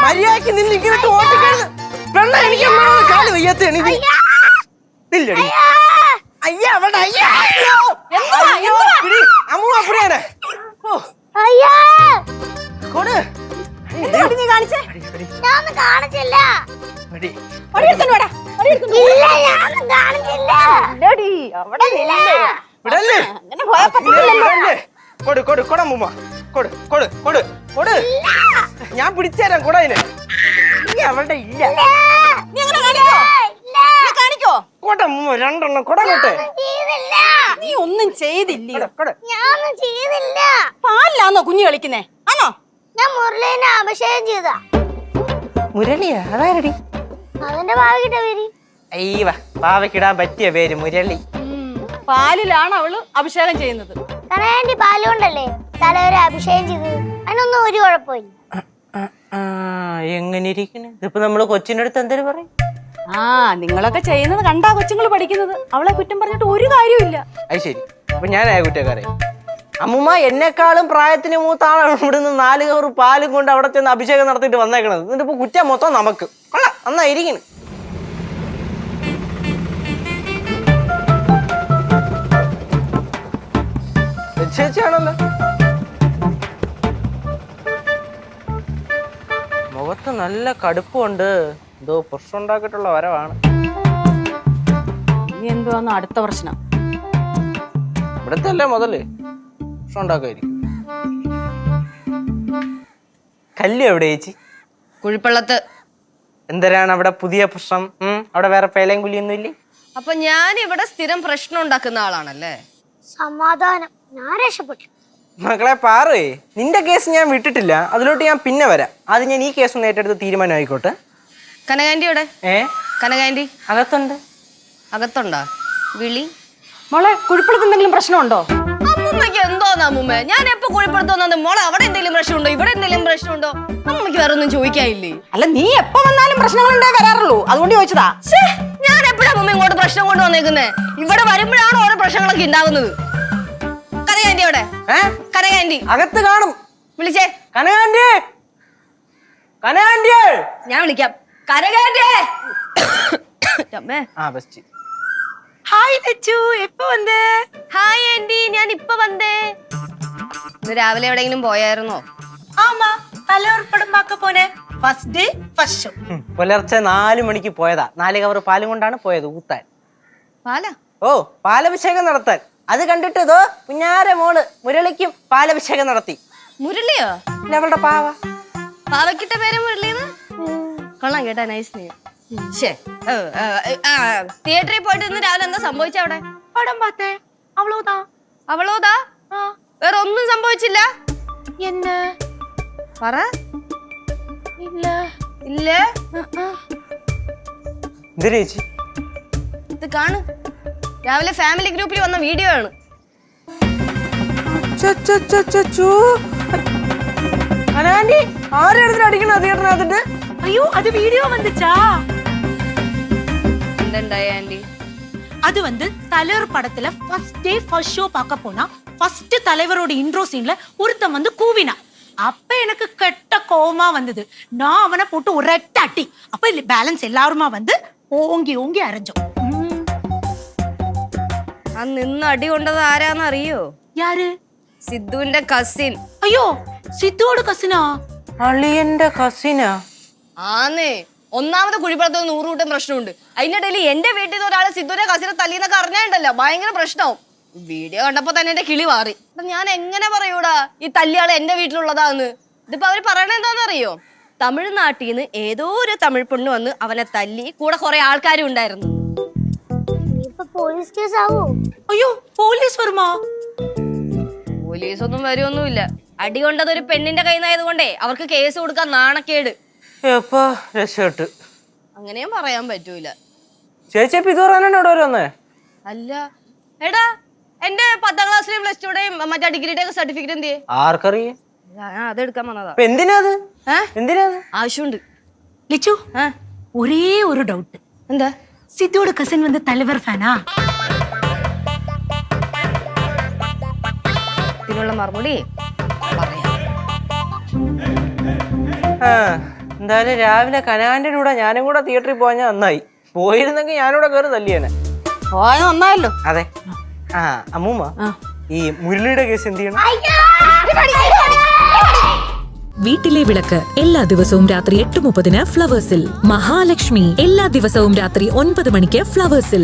മര്യാദക്ക് നിന്നിട്ട് ഓട്ടിക്കരുത്. പെണ്ണ എനിക്ക് കാല് വയ്യാത്ത ഇല്ലടി. അയ്യ അവിടെ അമ്മ അപ്പടിയാണ്. നീ കാണിച്ചേ? ഞാൻ കാണിച്ചില്ല. ഞാൻ പിടിച്ചേരാം കൂടെ അതിന്. അവളുടെ ഇല്ല. രണ്ടെണ്ണം കൊടങ്ങട്ടെ. നീ ഒന്നും ചെയ്തില്ല. പാലിലാന്നോ കുഞ്ഞു കളിക്കുന്നേ? ആണോ? ഞാൻ മുരളീനെ അഭിഷേകം ചെയ്ത. മുരളിയാ? അതാരടി? അതിന്റെ ഭാവിക്കിട്ട പേര്. അയ്യവ ഭാവക്കിടാൻ പറ്റിയ പേര് മുരളി. പാലിലാണ് അവള് അഭിഷേകം ചെയ്യുന്നത്. കനകാന്റി പാലുകൊണ്ടല്ലേ തലവരെ അഭിഷേകം ചെയ്തത്. അതിനൊന്നും ഒരു കുഴപ്പമില്ല. എങ്ങനെ ഇരിക്കണ്? ഇതിപ്പോ നമ്മള് കൊച്ചിന്റെ അടുത്ത് എന്തേലും പറയും? നിങ്ങളൊക്കെ ചെയ്യുന്നത് കണ്ടാ കൊച്ചുങ്ങൾ പഠിക്കുന്നത്. അവളെ കുറ്റം പറഞ്ഞിട്ട് ഒരു കാര്യമില്ല. അത് ശരി. അപ്പൊ ഞാനായ കുറ്റക്കാരെ? അമ്മുമ്മ എന്നെക്കാളും പ്രായത്തിന് മൂത്ത ആളാണ് ഇവിടുന്ന് 4 കവർ പാലും കൊണ്ട് അവിടെ ചെന്ന് അഭിഷേകം നടത്തിയിട്ട് വന്നേക്കണത്. എന്നിട്ട് ഇപ്പൊ കുറ്റം മൊത്തം നമുക്ക്. കൊള്ളാം, നന്നായിരിക്കണ്. ചേച്ചിയാണല്ലോ. മുഖത്ത് നല്ല കടുപ്പമുണ്ട്. എന്തോ പ്രശ്നം ഉണ്ടാക്കിയിട്ടുള്ള വരവാണ്. ഇനി എന്തുവാന്ന് അടുത്ത പ്രശ്നം? ഇവിടത്തെ അല്ലേ മുതല് പ്രശ്നം ഉണ്ടാക്കുമായിരിക്കും. കല്ല് എവിടെ ചേച്ചി? കുഴിപ്പള്ളത്ത്. എന്തരാണ് അവിടെ പുതിയ പ്രശ്നം? അവിടെ വേറെ പേലയും കുലിയൊന്നും ഇല്ലേ? അപ്പൊ ഞാൻ ഇവിടെ സ്ഥിരം പ്രശ്നം ഉണ്ടാക്കുന്ന ആളാണല്ലേ? സമാധാനം. ഞാൻ രക്ഷപ്പെട്ടു. മക്കളെ പാറേ, നിന്റെ കേസ് ഞാൻ വിട്ടിട്ടില്ല. അതിലോട്ട് ഞാൻ പിന്നെ വരാം. അത് ഞാൻ ഈ കേസ് ഒന്ന് ഏറ്റെടുത്ത് തീരുമാനം ആയിക്കോട്ടെ. കനകാന്റി ഇവിടെ? കനകാന്റി അകത്തുണ്ട്. അകത്തുണ്ടാ? വിളി. മോളെ, കുഴിപ്പള്ളത്ത് എന്തെങ്കിലും പ്രശ്നമുണ്ടോ? അമ്മൂമ്മക്ക് എന്തോന്നാ അമ്മൂമ്മ? ഞാൻ എപ്പോ കുഴിപ്പള്ളത്ത് വന്നത്? മോളെ അവിടെ എന്തെങ്കിലും പ്രശ്നമുണ്ടോ? ഇവിടെ എന്തെങ്കിലും പ്രശ്നമുണ്ടോ? അമ്മൂമ്മക്ക് വേറെ ഒന്നും ചോദിക്കാനില്ലേ? അല്ല, നീ എപ്പോ വന്നാലും പ്രശ്നങ്ങളുണ്ടേ വരാറുള്ളൂ. അതുകൊണ്ട് ചോദിച്ചതാ. ഞാൻ എപ്പോഴാ അമ്മൂമ്മ ഇങ്ങോട്ട് പ്രശ്നം കൊണ്ട് വന്നേക്കുന്നേ? ഇവിടെ വരുമ്പോഴാണ് ഓരോ പ്രശ്നങ്ങളൊക്കെ ഉണ്ടാവുന്നത്. കനകാന്റി അവിടെ? കനകാന്റി അകത്ത് കാണും. വിളിച്ചേ. കനകാന്റി, കനകാന്റി. ഞാൻ വിളിക്കാം. കനകാന്റി. ഹായ് ലച്ചു, എപ്പോ വന്നേ? ഹായ് ആന്റി, ഞാൻ ഇപ്പൊ വന്നേ. ഇന്ന് രാവിലെ എവിടെയെങ്കിലും പോയായിരുന്നോ? ആമാ, തലയോർപ്പടം പാക്ക പോനെ. First day first show. പുലർച്ചെ 4 മണിക്ക് പോയതാ. 4 കവർ പാലും കൊണ്ടാണ് പോയത് ഊത്താൻ. പാല? ഓ, പാലഭിഷേകം നടത്താൻ. അത് കണ്ടിട്ട് ഇതോ കുഞ്ഞാര മോള് മുരളിക്കും പാലഭിഷേകം നടത്തി. മുരളിയോ? അവളുടെ പാവ. പാവക്കിട്ട പേര് മുരളിന്ന്? കൊള്ളാം കേട്ടാ, നൈസ് നെയിം. തിയേറ്ററിൽ പോയിട്ട് ഇന്ന് രാവിലെ എന്താ സംഭവിച്ച? അവിടെ പടം പാത്തേ. അവളോതാ. അവളോതാ? വേറെ ഒന്നും സംഭവിച്ചില്ല? എന്നെ പറ. ഇല്ല. ഇല്ല? ചേച്ചി ഇത് കാണു. രാവിലെ ഫാമിലി ഗ്രൂപ്പിൽ വന്ന വീഡിയോ ആണ്. അയ്യോ, അത് വീഡിയോ வந்துச்சா? എന്തുണ്ടായി ആന്റി? அது தலைவர் படத்துல ஃபர்ஸ்ட் டே ஃபர்ஸ்ட் ஷோ பார்க்க போனா ஃபர்ஸ்ட் தலைவரோட இன்ட்ரோ சீன்ல ஒருத்தன் கூவினா. அப்ப எனக்கு கெட்ட கோவமா வந்தது. நான் அவனை போட்டு ஒரட்ட அட்டி. அப்ப பேலன்ஸ் எல்லாருமா ஓங்கி ஓங்கி அரைஞ்சோம். നിന്ന് അടി കൊണ്ടത് ആരാന്ന് അറിയോ? யாரு? സിദ്ധുവിന്റെ കസിൻ. അയ്യോ, സിദ്ധുവോട് കസിനാ? അളിയന്റെ കസിനാ? ആന്നേ. ഒന്നാമത് കുഴിപ്പള്ളത്ത് 100 കൂട്ടം പ്രശ്നമുണ്ട്. അതിന്റെ ഇടയിൽ എന്റെ വീട്ടിൽ നിന്ന് ഒരാളെ സിദ്ധുവിനെ കസിനെ തല്ലിന്നൊക്കെ അറിഞ്ഞാണ്ടല്ലോ, ഭയങ്കര പ്രശ്നവും. വീഡിയോ കണ്ടപ്പോ തന്നെ എന്റെ കിളി മാറി. ഞാൻ എങ്ങനെ പറയൂടാ ഈ തല്ലിയാളെ എന്റെ വീട്ടിലുള്ളതാന്ന്? ഇതിപ്പോ അവര് പറയണ എന്താണെന്നറിയോ? തമിഴ്നാട്ടിൽ നിന്ന് ഏതോ ഒരു തമിഴ് പെണ്ണ് വന്ന് അവനെ തല്ലി. കൂടെ കുറെ ആൾക്കാരും ഉണ്ടായിരുന്നു. പോലീസ് കേസ് ആവോ? അയ്യോ, പോലീസ് വരുമോ? പോലീസ് ഒന്നും വരുമൊന്നുമില്ല. അടി കൊണ്ടത് ഒരു പെണ്ണിന്റെ കയ്യിലായത് കൊണ്ടേ അവർക്ക് കേസ് കൊടുക്കാൻ നാണക്കേട്. രക്ഷപ്പെട്ട്. അങ്ങനെയും പറയാൻ പറ്റൂല. ചേച്ചി ഇത് പറയാനാണ് ഇവിടെ വന്നേ? അല്ല എടാ, എന്റെ 10ാം ക്ലാസ്സിലെയും പ്ലസ് ടുടെയും മറ്റേ ഡിഗ്രിയുടെ ഒക്കെ സർട്ടിഫിക്കറ്റ് എന്തിയെ? ആർക്കറിയാം. അതെടുക്കാൻ വന്നതാ. എന്തിനാ? ആവശ്യമുണ്ട്. ലിച്ചു, ഒരേ ഒരു ഡൗട്ട്. എന്താ? സിദ്ധുവോട് കസിൻ തലവർ ഫാനാ? ഇതിനുള്ള മറുപടി പറയാം. എന്തായാലും രാവിലെ കനാന്റെ കൂടെ ഞാനും കൂടെ തിയേറ്ററിൽ പോയാൽ നന്നായി. പോയിരുന്നെങ്കിൽ ഞാനിവിടെ കയറി തല്ലിയേനെ. പോയത് നന്നായല്ലോ. അതെ. അമ്മൂമ്മ, ഈ മുരളിയുടെ കേസ് എന്ത് ചെയ്യണം? വീട്ടിലെ വിളക്ക് എല്ലാ ദിവസവും രാത്രി 8:30 ഫ്ലവേഴ്സിൽ. മഹാലക്ഷ്മി എല്ലാ ദിവസവും രാത്രി 9 മണിക്ക് ഫ്ലവേഴ്സിൽ.